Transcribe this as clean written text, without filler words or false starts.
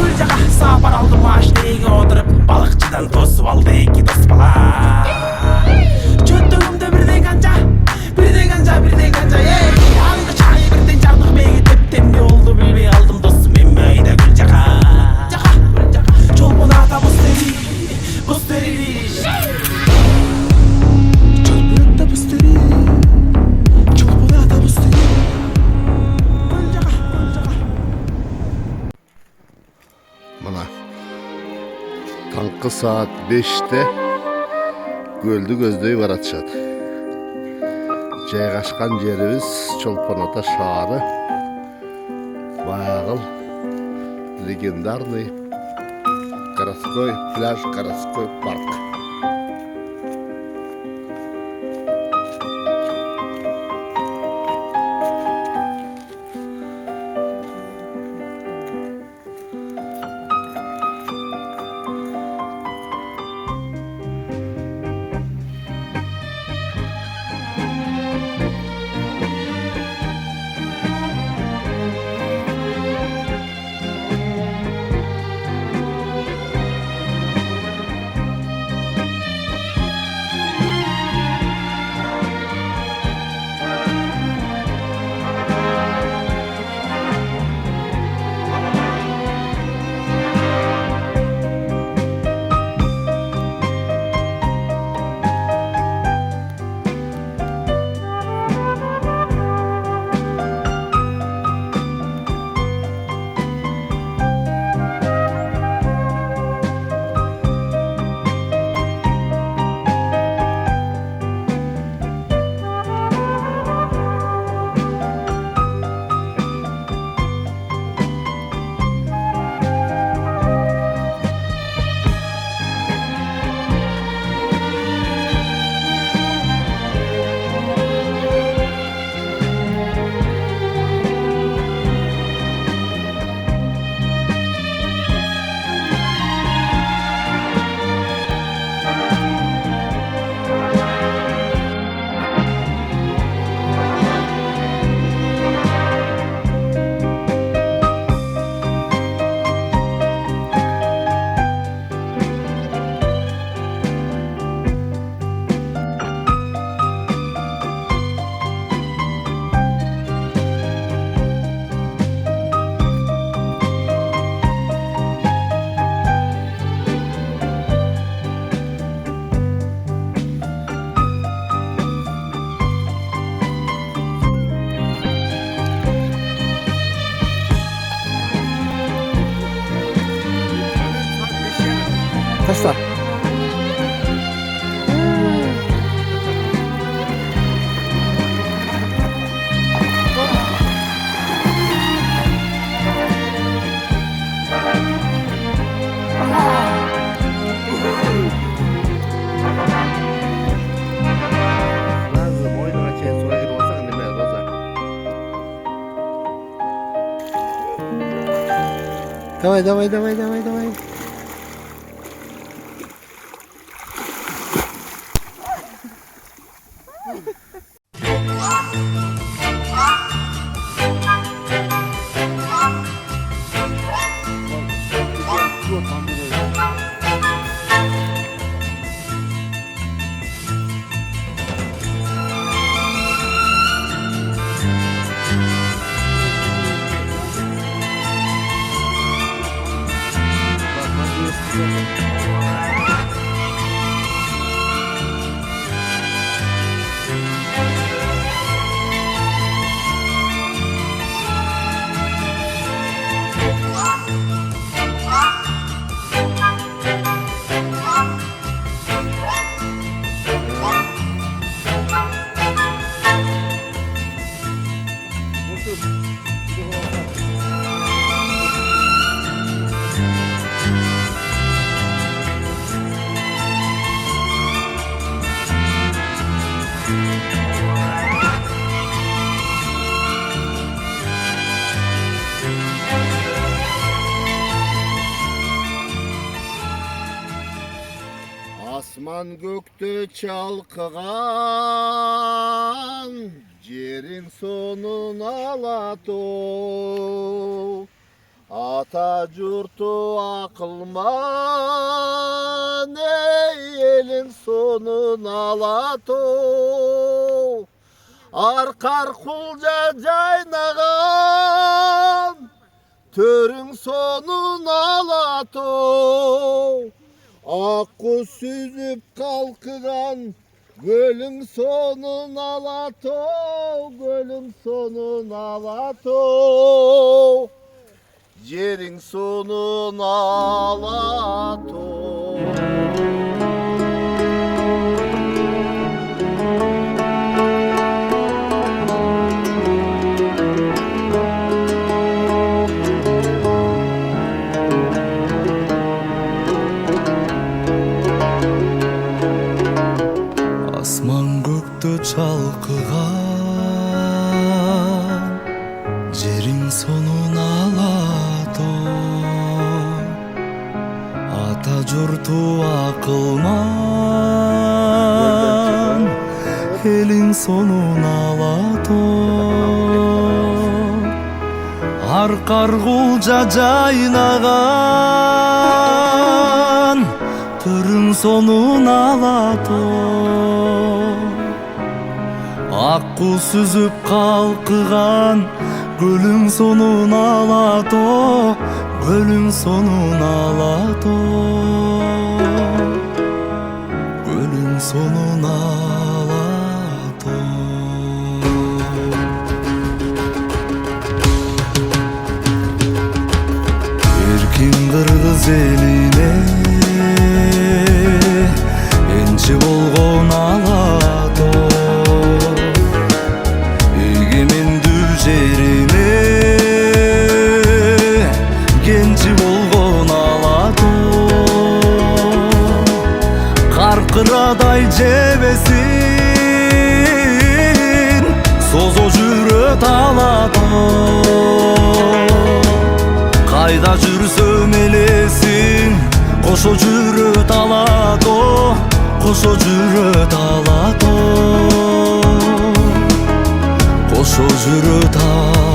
Gülcağa sapar aldım maaşlığa oturup balıkçıdan tosup aldı iki dost bala. Çöttüğümde birden kanca, birden kanca, birden kanca. Aldı çayı birden çardık beni teptem ne oldu bilmey aldım dostum emmeydi Gülcağa. Çolpun ata busteri, busteri. Çolpun ata busteri, çolpun ata busteri. Mana tankı saat 5'te göldü gözдөй baratışat. Жайгашкан жерибиz Чолпон-Ата шаары. Баягыл легендарный городской пляж, городской парк. Taşla. Давай, давай, давай, давай, давай. Asman gökte çalkıgan, yerin sonun alato. Ата журту акылман, ey elin sonun alato. Арқар құлжа жайнаған, төрің сонын алато. Аққу сүзіп қалқыған, гөлің сонын алато, гөлің сонын алато. Жерің сонын алато. Асман көкті чалқыған, жерің сонын алато. Ата жұрту ақылман, елің сонын алато. Арқар құлжа жайнаған, төрің сонын алато. Аққу сүзіп қалқыған, гөлің сонын алато, гөлің сонын алато, гөлің сонын алато. Еркін қырғыз еліне енші болған алато. Егеменді жеріне кенші болған алато. Қарқырадай жебесін созо жүрөт алато. Қайда жүрсөм елесін қошо жүрөт алато, қошо жүрөт алато, қошо жүрөт алато.